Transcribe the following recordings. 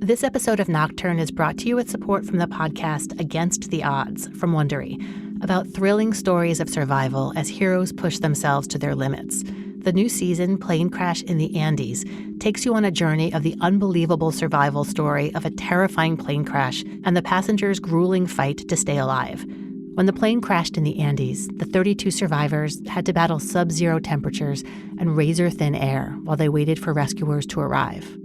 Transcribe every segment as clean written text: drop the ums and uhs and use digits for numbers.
This episode of Nocturne is brought to you with support from the podcast Against the Odds from Wondery, about thrilling stories of survival as heroes push themselves to their limits. The new season, Plane Crash in the Andes, takes you on a journey of the unbelievable survival story of a terrifying plane crash and the passengers' grueling fight to stay alive. When the plane crashed in the Andes, the 32 survivors had to battle sub-zero temperatures and razor-thin air while they waited for rescuers to arrive.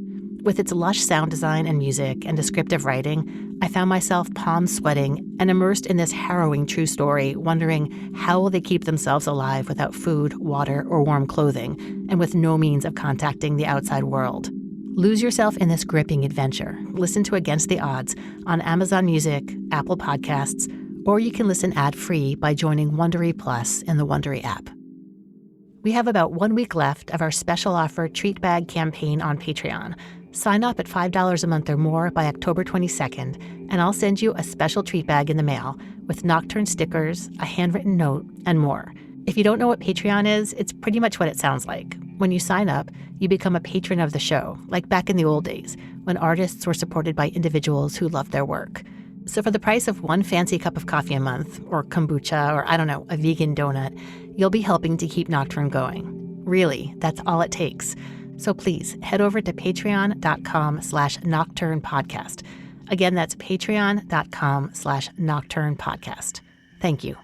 With its lush sound design and music and descriptive writing, I found myself palms sweating and immersed in this harrowing true story, wondering how will they keep themselves alive without food, water, or warm clothing, and with no means of contacting the outside world. Lose yourself in this gripping adventure. Listen to Against the Odds on Amazon Music, Apple Podcasts, or you can listen ad-free by joining Wondery Plus in the Wondery app. We have about 1 week left of our special offer treat bag campaign on Patreon. Sign up at $5 a month or more by October 22nd, and I'll send you a special treat bag in the mail with Nocturne stickers, a handwritten note, and more. If you don't know what Patreon is, it's pretty much what it sounds like. When you sign up, you become a patron of the show, like back in the old days, when artists were supported by individuals who loved their work. So for the price of one fancy cup of coffee a month, or kombucha, or a vegan donut, you'll be helping to keep Nocturne going. Really, that's all it takes. So please head over to patreon.com/nocturnepodcast. Again, that's patreon.com/nocturnepodcast. Thank you.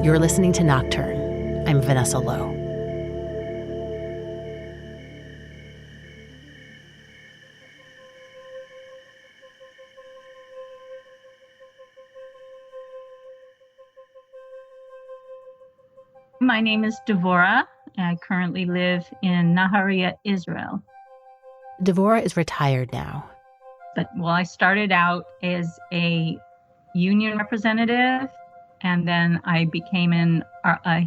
You're listening to Nocturne. I'm Vanessa Lowe. My name is Dvora. I currently live in Nahariya, Israel. Dvora is retired now. But I started out as a union representative, and then I became a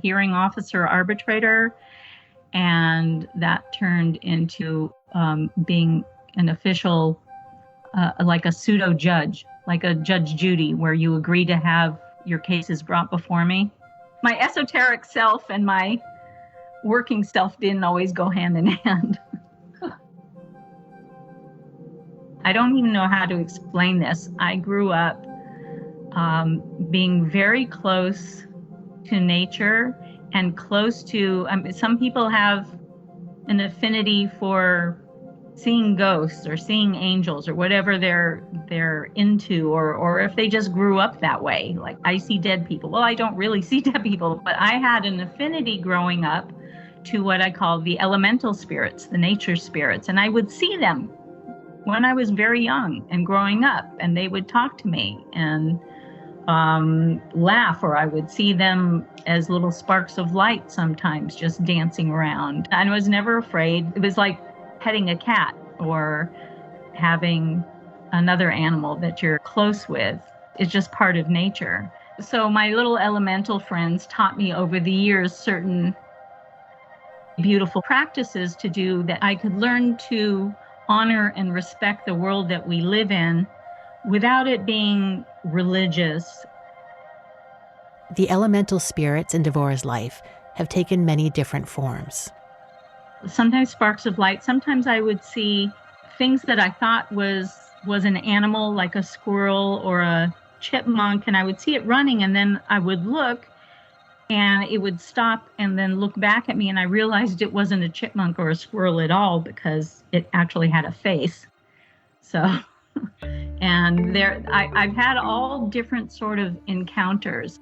hearing officer arbitrator, and that turned into being an official, like a pseudo judge, like a Judge Judy, where you agree to have your cases brought before me. My esoteric self and my working self didn't always go hand in hand. I don't even know how to explain this. I grew up being very close to nature and close to, some people have an affinity for seeing ghosts or seeing angels or whatever they're into, or if they just grew up that way. Like, I see dead people. Well, I don't really see dead people, but I had an affinity growing up to what I call the elemental spirits, the nature spirits, and I would see them when I was very young and growing up, and they would talk to me and laugh, or I would see them as little sparks of light sometimes just dancing around. And I was never afraid. It was like petting a cat or having another animal that you're close with. It's just part of nature. So my little elemental friends taught me over the years certain beautiful practices to do that I could learn to honor and respect the world that we live in without it being religious. The elemental spirits in Dvora's life have taken many different forms. Sometimes sparks of light. Sometimes I would see things that I thought was an animal, like a squirrel or a chipmunk, and I would see it running, and then I would look, and it would stop and then look back at me, and I realized it wasn't a chipmunk or a squirrel at all because it actually had a face. So, and I've had all different sort of encounters.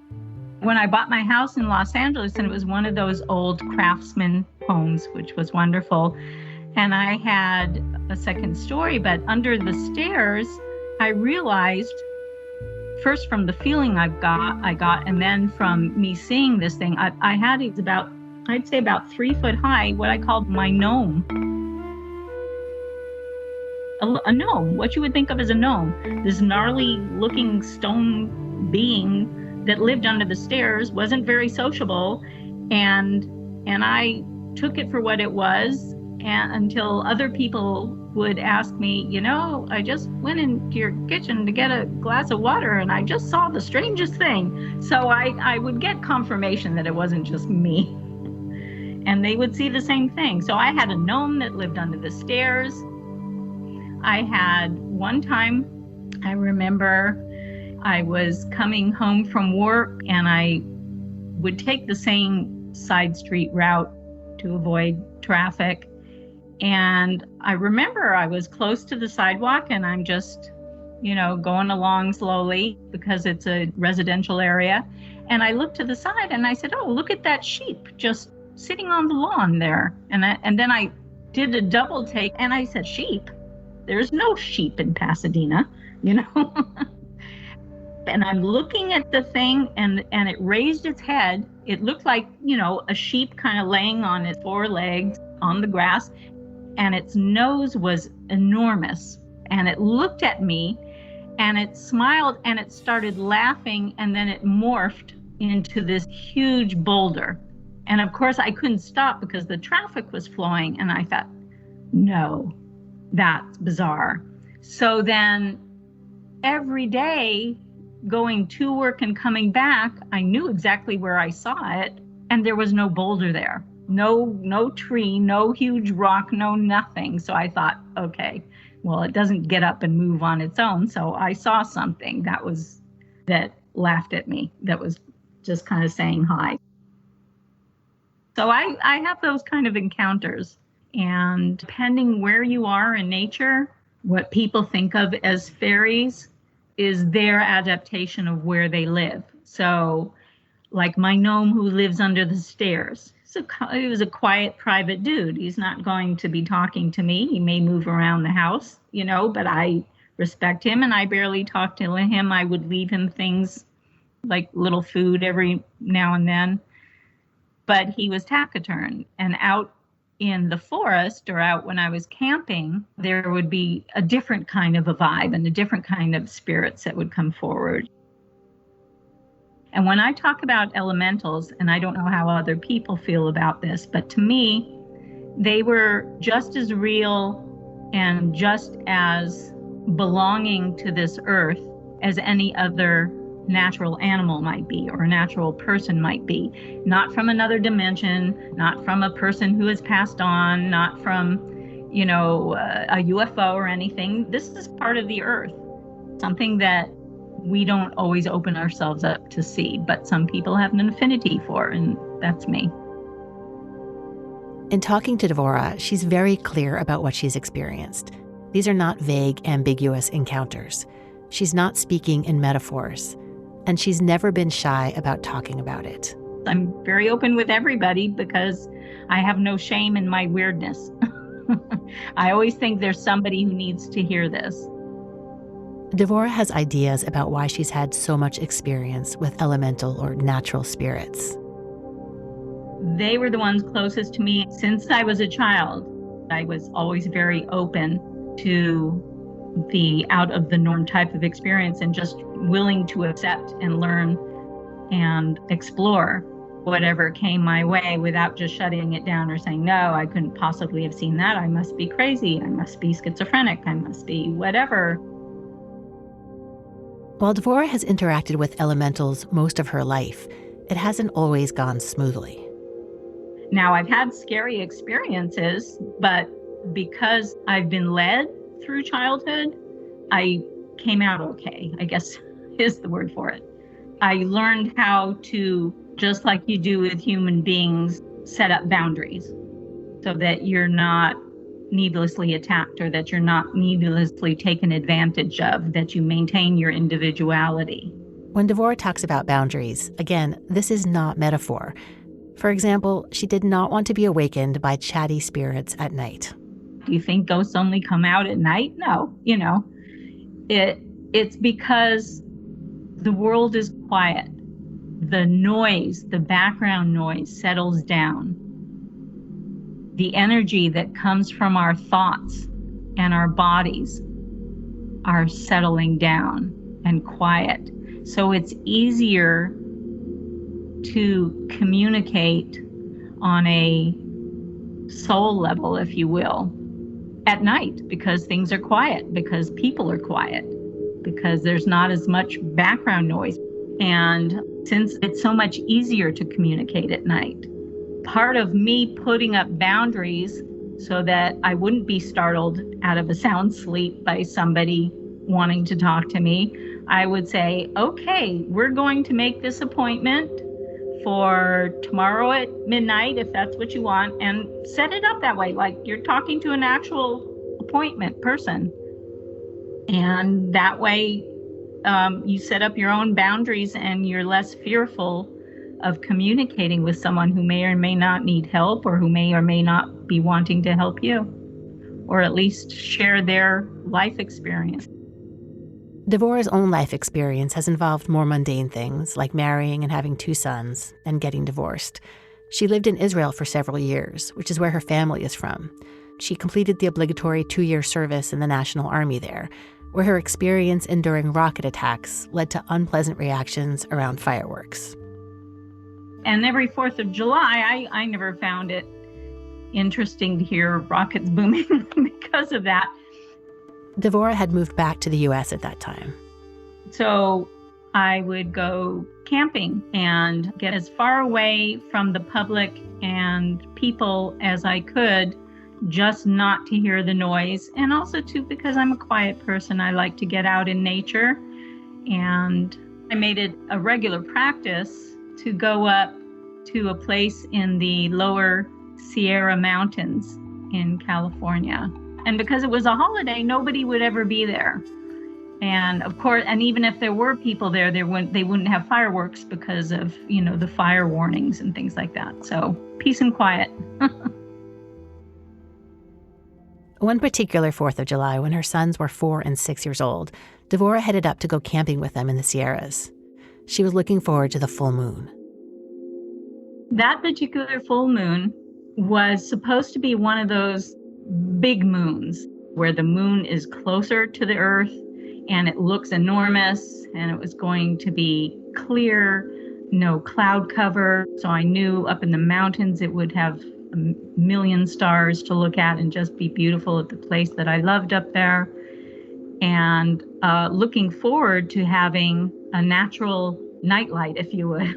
When I bought my house in Los Angeles, and it was one of those old craftsman homes, which was wonderful, and I had a second story, but under the stairs, I realized, first from the feeling I got, and then from me seeing this thing, I had it about, I'd say about 3 foot high, what I called my gnome. A gnome, what you would think of as a gnome, this gnarly looking stone being that lived under the stairs, wasn't very sociable, and I took it for what it was, And until other people would ask me, I just went into your kitchen to get a glass of water and I just saw the strangest thing. So I would get confirmation that it wasn't just me. And they would see the same thing. So I had a gnome that lived under the stairs. I had one time, I remember I was coming home from work and I would take the same side street route to avoid traffic. And I remember I was close to the sidewalk and I'm just, going along slowly because it's a residential area. And I looked to the side and I said, oh, look at that sheep just sitting on the lawn there. And then I did a double take and I said, sheep? There's no sheep in Pasadena, And I'm looking at the thing and it raised its head. It looked like, a sheep kind of laying on its four legs on the grass. And its nose was enormous. And it looked at me and it smiled and it started laughing. And then it morphed into this huge boulder. And of course, I couldn't stop because the traffic was flowing. And I thought, no, that's bizarre. So then every day going to work and coming back, I knew exactly where I saw it. And there was no boulder there. No tree, no huge rock, no nothing. So I thought, okay, well, it doesn't get up and move on its own. So I saw something that laughed at me, that was just kind of saying hi. So I have those kind of encounters. And depending where you are in nature, what people think of as fairies is their adaptation of where they live. So like my gnome who lives under the stairs. So he was a quiet, private dude. He's not going to be talking to me. He may move around the house, but I respect him and I barely talk to him. I would leave him things like little food every now and then. But he was taciturn. And out in the forest or out when I was camping, there would be a different kind of a vibe and a different kind of spirits that would come forward. And when I talk about elementals, and I don't know how other people feel about this, but to me, they were just as real and just as belonging to this earth as any other natural animal might be or a natural person might be. Not from another dimension, not from a person who has passed on, not from, a UFO or anything. This is part of the earth, something that we don't always open ourselves up to see, but some people have an affinity for, and that's me. In talking to Dvora, she's very clear about what she's experienced. These are not vague, ambiguous encounters. She's not speaking in metaphors, and she's never been shy about talking about it. I'm very open with everybody because I have no shame in my weirdness. I always think there's somebody who needs to hear this. Dvora has ideas about why she's had so much experience with elemental or natural spirits. They were the ones closest to me since I was a child. I was always very open to the out of the norm type of experience and just willing to accept and learn and explore whatever came my way without just shutting it down or saying, no, I couldn't possibly have seen that. I must be crazy. I must be schizophrenic. I must be whatever. While Dvora has interacted with elementals most of her life, it hasn't always gone smoothly. Now, I've had scary experiences, but because I've been led through childhood, I came out okay, I guess is the word for it. I learned how to, just like you do with human beings, set up boundaries so that you're not needlessly attacked or that you're not needlessly taken advantage of, that you maintain your individuality. When Dvora talks about boundaries, again, this is not metaphor. For example, she did not want to be awakened by chatty spirits at night. Do you think ghosts only come out at night? No, it's because the world is quiet. The noise, the background noise settles down. The energy that comes from our thoughts and our bodies are settling down and quiet. So it's easier to communicate on a soul level, if you will, at night, because things are quiet, because people are quiet, because there's not as much background noise. And since it's so much easier to communicate at night, part of me putting up boundaries so that I wouldn't be startled out of a sound sleep by somebody wanting to talk to me, I would say, okay, we're going to make this appointment for tomorrow at midnight, if that's what you want, and set it up that way, like you're talking to an actual appointment person. And that way, you set up your own boundaries and you're less fearful of communicating with someone who may or may not need help, or who may or may not be wanting to help you, or at least share their life experience. Dvora's own life experience has involved more mundane things, like marrying and having 2 sons and getting divorced. She lived in Israel for several years, which is where her family is from. She completed the obligatory 2-year service in the National Army there, where her experience enduring rocket attacks led to unpleasant reactions around fireworks. And every 4th of July, I never found it interesting to hear rockets booming because of that. Dvora had moved back to the U.S. at that time. So I would go camping and get as far away from the public and people as I could, just not to hear the noise. And also, too, because I'm a quiet person, I like to get out in nature. And I made it a regular practice to go up to a place in the lower Sierra Mountains in California. And because it was a holiday, nobody would ever be there. And of course, and even if there were people there, they wouldn't have fireworks because of, the fire warnings and things like that. So peace and quiet. One particular 4th of July, when her sons were 4 and 6 years old, Dvora headed up to go camping with them in the Sierras. She was looking forward to the full moon. That particular full moon was supposed to be one of those big moons where the moon is closer to the earth and it looks enormous, and it was going to be clear, no cloud cover. So I knew up in the mountains it would have a million stars to look at and just be beautiful at the place that I loved up there. And looking forward to having a natural nightlight, if you would,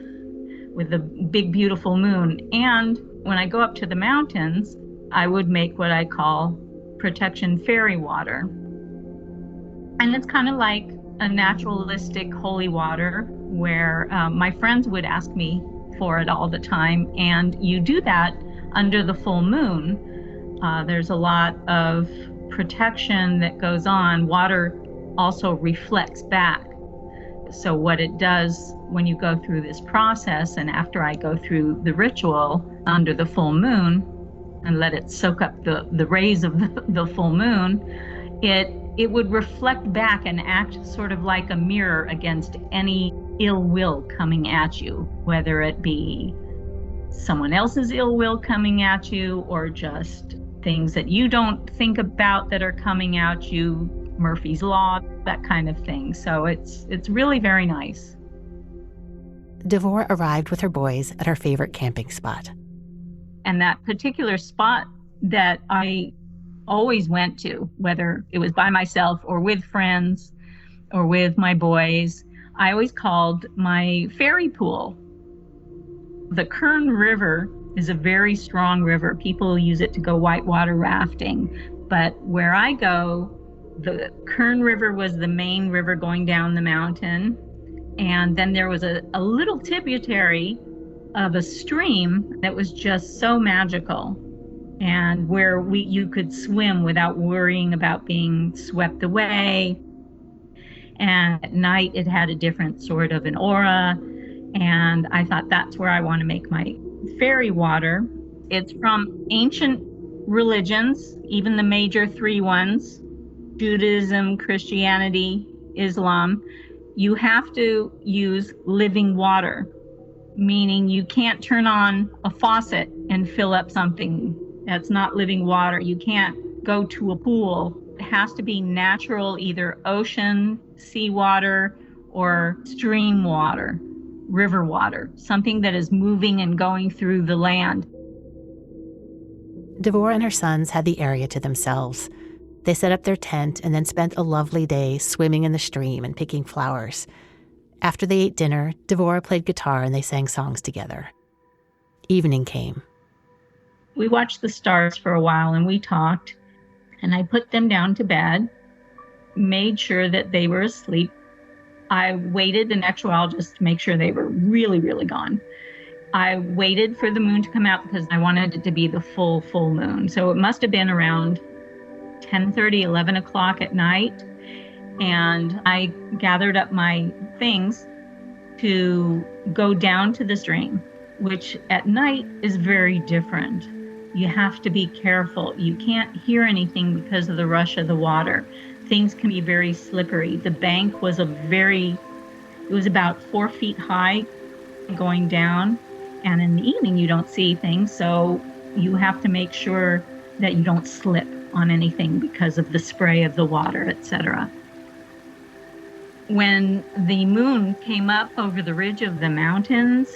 with the big, beautiful moon. And when I go up to the mountains, I would make what I call protection fairy water. And it's kind of like a naturalistic holy water where my friends would ask me for it all the time. And you do that under the full moon. There's a lot of protection that goes on. Water also reflects back. So what it does when you go through this process, and after I go through the ritual under the full moon and let it soak up the rays of the full moon, it would reflect back and act sort of like a mirror against any ill will coming at you, whether it be someone else's ill will coming at you or just things that you don't think about that are coming at you, Murphy's Law, that kind of thing. So it's really very nice. Dvora arrived with her boys at her favorite camping spot. And that particular spot that I always went to, whether it was by myself or with friends or with my boys, I always called my fairy pool. The Kern River is a very strong river. People use it to go whitewater rafting. But where I go, the Kern River was the main river going down the mountain. And then there was a little tributary of a stream that was just so magical, and where you could swim without worrying about being swept away. And at night it had a different sort of an aura. And I thought that's where I want to make my fairy water. It's from ancient religions, even the major 3 ones, Judaism, Christianity, Islam. You have to use living water, meaning you can't turn on a faucet and fill up something. That's not living water. You can't go to a pool. It has to be natural, either ocean, seawater, or stream water, river water, something that is moving and going through the land. Dvora and her sons had the area to themselves. They set up their tent and then spent a lovely day swimming in the stream and picking flowers. After they ate dinner, Dvora played guitar and they sang songs together. Evening came. We watched the stars for a while and we talked, and I put them down to bed, made sure that they were asleep. I waited an extra while just to make sure they were really, really gone. I waited for the moon to come out because I wanted it to be the full moon. So it must have been around 10:30, 11 o'clock at night. And I gathered up my things to go down to the stream, which at night is very different. You have to be careful. You can't hear anything because of the rush of the water. Things can be very slippery. The bank was it was about 4 feet high going down. And in the evening, you don't see things. So you have to make sure that you don't slip on anything because of the spray of the water, etc. When the moon came up over the ridge of the mountains,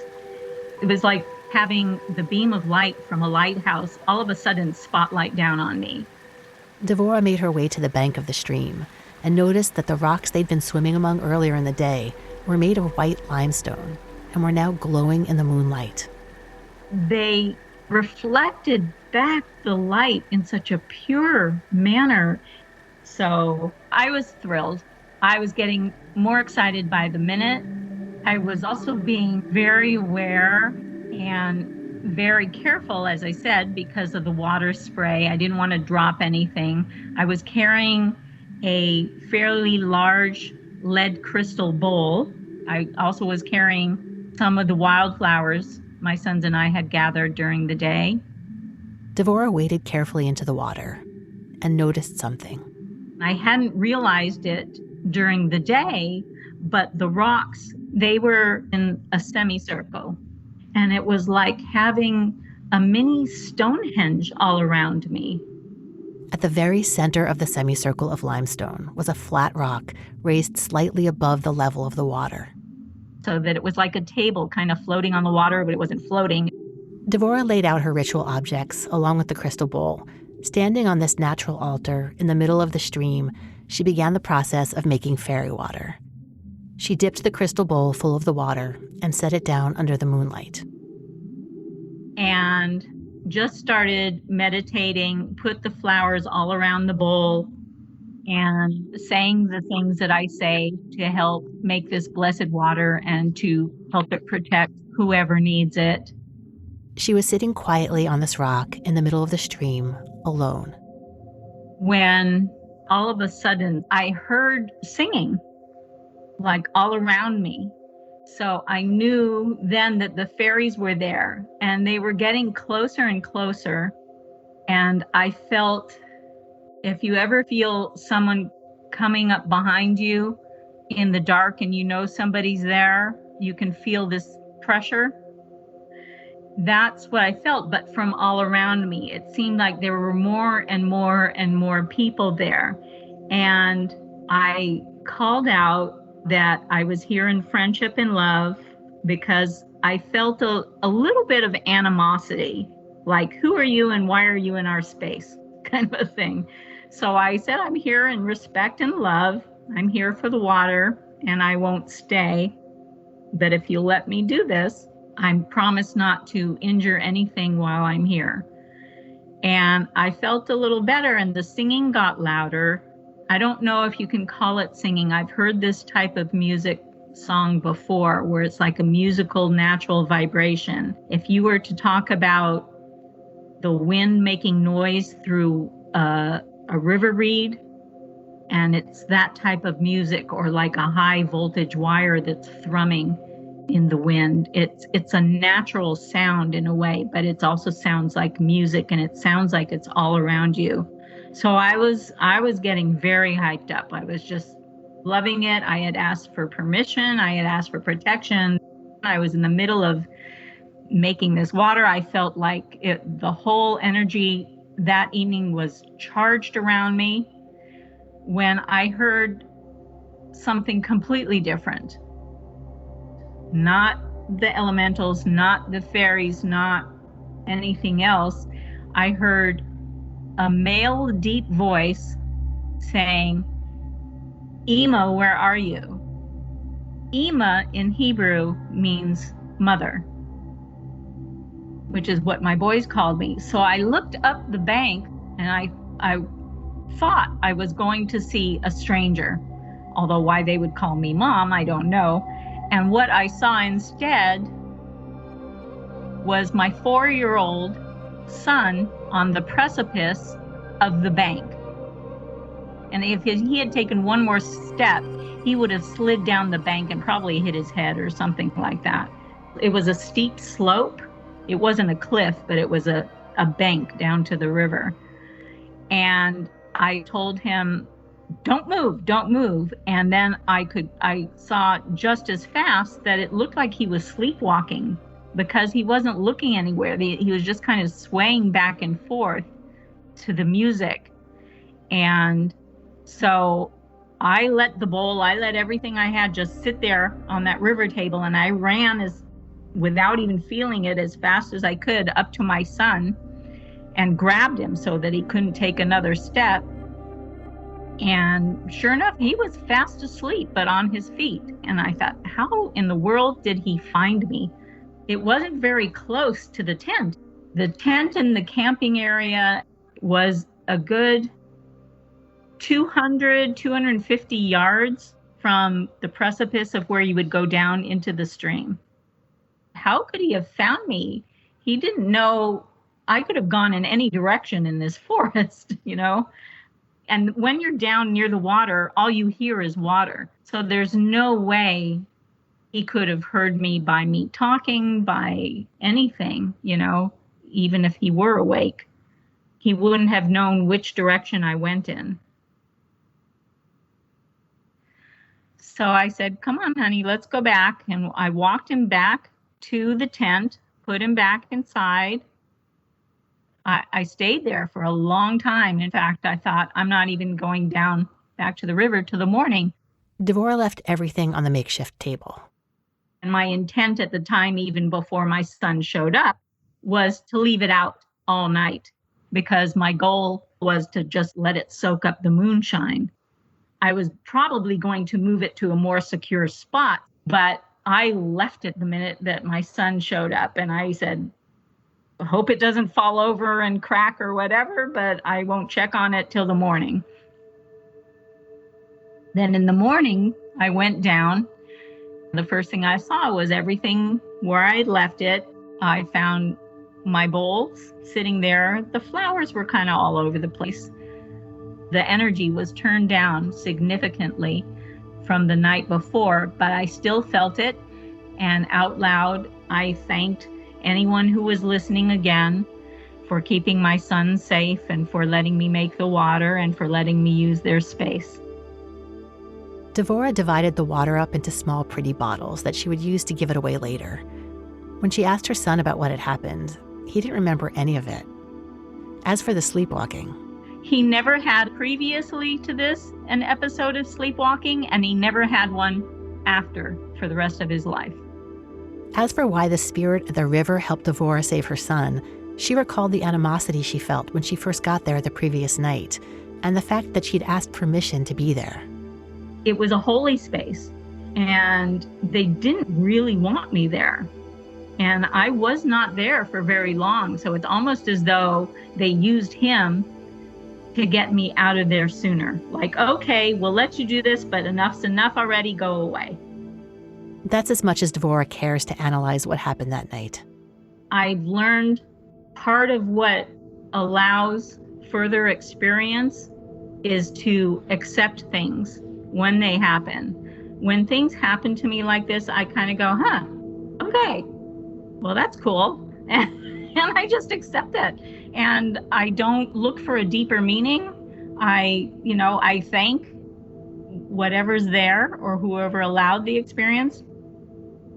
it was like having the beam of light from a lighthouse all of a sudden spotlight down on me. Dvora made her way to the bank of the stream and noticed that the rocks they'd been swimming among earlier in the day were made of white limestone and were now glowing in the moonlight. They reflected back the light in such a pure manner. So I was thrilled. I was getting more excited by the minute. I was also being very aware and very careful, as I said, because of the water spray. I didn't want to drop anything. I was carrying a fairly large lead crystal bowl. I also was carrying some of the wildflowers my sons and I had gathered during the day. Dvora waded carefully into the water and noticed something. I hadn't realized it during the day, but the rocks, they were in a semicircle. And it was like having a mini Stonehenge all around me. At the very center of the semicircle of limestone was a flat rock raised slightly above the level of the water. So that it was like a table kind of floating on the water, but it wasn't floating. Dvora laid out her ritual objects along with the crystal bowl. Standing on this natural altar in the middle of the stream, she began the process of making fairy water. She dipped the crystal bowl full of the water and set it down under the moonlight. And just started meditating, put the flowers all around the bowl, and saying the things that I say to help make this blessed water and to help it protect whoever needs it. She was sitting quietly on this rock in the middle of the stream, alone. When all of a sudden I heard singing, like all around me. So I knew then that the fairies were there, and they were getting closer and closer. And I felt, if you ever feel someone coming up behind you in the dark and you know somebody's there, you can feel this pressure. That's what I felt, but from all around me. It seemed like there were more and more and more people there. And I called out that I was here in friendship and love, because I felt a little bit of animosity, like, who are you and why are you in our space, kind of a thing. So I said, I'm here in respect and love. I'm here for the water, and I won't stay. But if you let me do this, I promise not to injure anything while I'm here. And I felt a little better, and the singing got louder. I don't know if you can call it singing. I've heard this type of music song before, where it's like a musical natural vibration. If you were to talk about the wind making noise through a river reed, and it's that type of music, or like a high voltage wire that's thrumming in the wind. It's a natural sound in a way, but it also sounds like music, and it sounds like it's all around you. So I was getting very hyped up. I was just loving it. I had asked for permission. I had asked for protection. I was in the middle of making this water. I felt like the whole energy that evening was charged around me, when I heard something completely different. Not the elementals, not the fairies, not anything else. I heard a male deep voice saying, "Ema, where are you?" Ema in Hebrew means mother, which is what my boys called me. So I looked up the bank and I thought I was going to see a stranger, although why they would call me mom, I don't know. And what I saw instead was my 4-year-old son on the precipice of the bank. And if he had taken one more step, he would have slid down the bank and probably hit his head or something like that. It was a steep slope. It wasn't a cliff, but it was a bank down to the river. And I told him, don't move, don't move. And then I saw just as fast that it looked like he was sleepwalking because he wasn't looking anywhere. He was just kind of swaying back and forth to the music. And so I let everything I had just sit there on that river table, and I ran without even feeling it as fast as I could up to my son and grabbed him so that he couldn't take another step. And sure enough, he was fast asleep, but on his feet. And I thought, how in the world did he find me? It wasn't very close to the tent. The tent in the camping area was a good 250 yards from the precipice of where you would go down into the stream. How could he have found me? He didn't know I could have gone in any direction in this forest, you know? And when you're down near the water, all you hear is water. So there's no way he could have heard me by me talking, by anything, you know, even if he were awake. He wouldn't have known which direction I went in. So I said, come on, honey, let's go back. And I walked him back to the tent, put him back inside. I stayed there for a long time. In fact, I thought I'm not even going down back to the river till the morning. Dvora left everything on the makeshift table. And my intent at the time, even before my son showed up, was to leave it out all night because my goal was to just let it soak up the moonshine. I was probably going to move it to a more secure spot, but I left it the minute that my son showed up. And I said, I hope it doesn't fall over and crack or whatever, but I won't check on it till the morning. Then in the morning, I went down. The first thing I saw was everything where I'd left it. I found my bowls sitting there. The flowers were kind of all over the place. The energy was turned down significantly from the night before, but I still felt it. And out loud, I thanked anyone who was listening again for keeping my son safe and for letting me make the water and for letting me use their space. Dvora divided the water up into small, pretty bottles that she would use to give it away later. When she asked her son about what had happened, he didn't remember any of it. As for the sleepwalking, he never had previously to this an episode of sleepwalking, and he never had one after for the rest of his life. As for why the spirit at the river helped Dvora save her son, she recalled the animosity she felt when she first got there the previous night, and the fact that she'd asked permission to be there. It was a holy space, and they didn't really want me there. And I was not there for very long, so it's almost as though they used him to get me out of there sooner. Like, okay, we'll let you do this, but enough's enough already, go away. That's as much as Dvora cares to analyze what happened that night. I've learned part of what allows further experience is to accept things when they happen. When things happen to me like this, I kind of go, okay, well, that's cool. And I just accept it. And I don't look for a deeper meaning. I thank whatever's there or whoever allowed the experience.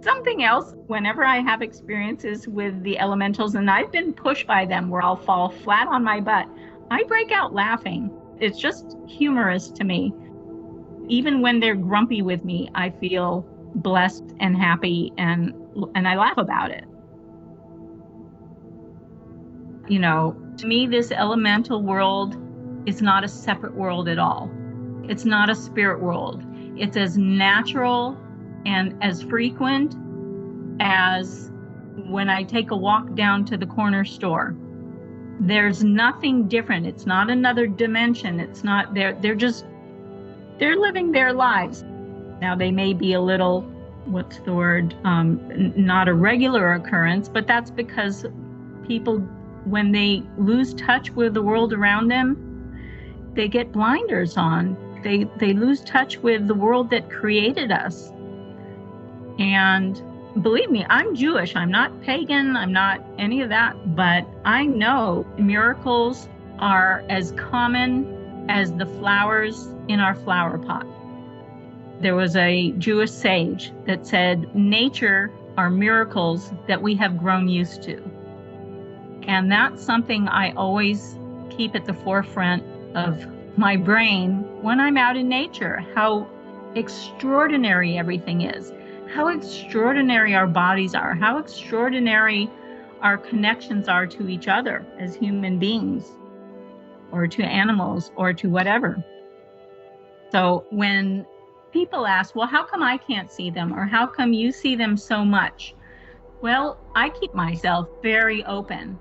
Something else, whenever I have experiences with the elementals and I've been pushed by them where I'll fall flat on my butt, I break out laughing. It's just humorous to me. Even when they're grumpy with me, I feel blessed and happy and I laugh about it. You know, To me, this elemental world is not a separate world at all. It's not a spirit world. It's as natural and as frequent as when I take a walk down to the corner store. There's nothing different. It's not another dimension. It's not, they're living their lives. Now they may be a little, not a regular occurrence, but that's because people, when they lose touch with the world around them, they get blinders on. They lose touch with the world that created us. And believe me, I'm Jewish. I'm not pagan. I'm not any of that. But I know miracles are as common as the flowers in our flower pot. There was a Jewish sage that said, nature are miracles that we have grown used to. And that's something I always keep at the forefront of my brain when I'm out in nature, how extraordinary everything is, how extraordinary our bodies are, how extraordinary our connections are to each other as human beings, or to animals, or to whatever. So when people ask, well, how come I can't see them? Or how come you see them so much? Well, I keep myself very open.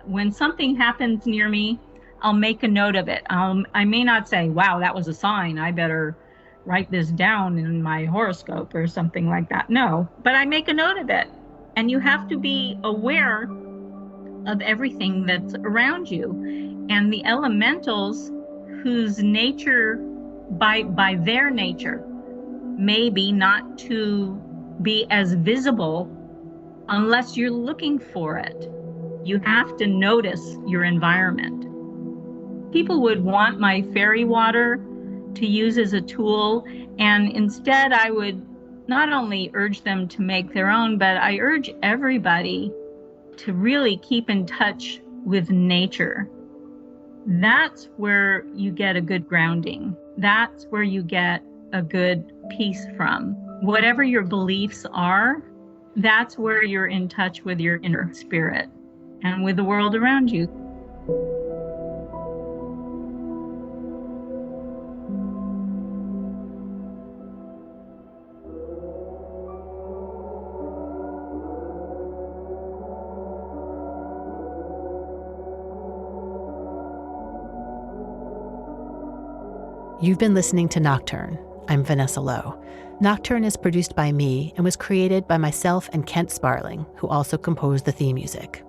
When something happens near me, I'll make a note of it. I may not say, wow, that was a sign. I better write this down in my horoscope or something like that. No, but I make a note of it. And you have to be aware of everything that's around you. And the elementals, whose nature, by their nature, may be not to be as visible unless you're looking for it. You have to notice your environment. People would want my fairy water to use as a tool, and instead I would not only urge them to make their own, but I urge everybody to really keep in touch with nature. That's where you get a good grounding. That's where you get a good peace from. Whatever your beliefs are, that's where you're in touch with your inner spirit and with the world around you. You've been listening to Nocturne. I'm Vanessa Lowe. Nocturne is produced by me and was created by myself and Kent Sparling, who also composed the theme music.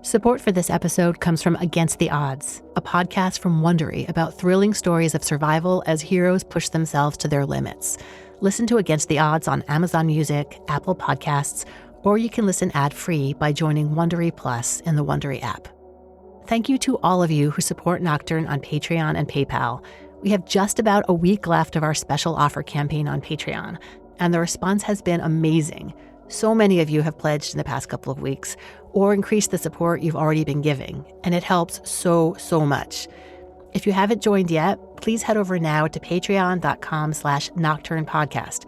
Support for this episode comes from Against the Odds, a podcast from Wondery about thrilling stories of survival as heroes push themselves to their limits. Listen to Against the Odds on Amazon Music, Apple Podcasts, or you can listen ad-free by joining Wondery Plus in the Wondery app. Thank you to all of you who support Nocturne on Patreon and PayPal. We have just about a week left of our special offer campaign on Patreon, and the response has been amazing. So many of you have pledged in the past couple of weeks or increased the support you've already been giving, and it helps so much. If you haven't joined yet, please head over now to patreon.com/nocturnepodcast.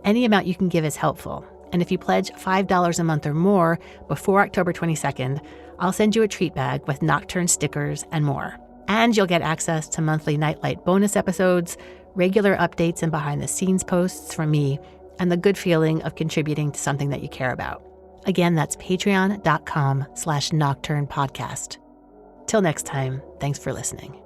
Any amount you can give is helpful, and if you pledge $5 a month or more before October 22nd, I'll send you a treat bag with Nocturne stickers and more. And you'll get access to monthly Nightlight bonus episodes, regular updates and behind-the-scenes posts from me, and the good feeling of contributing to something that you care about. Again, that's patreon.com/nocturnepodcast. Till next time, thanks for listening.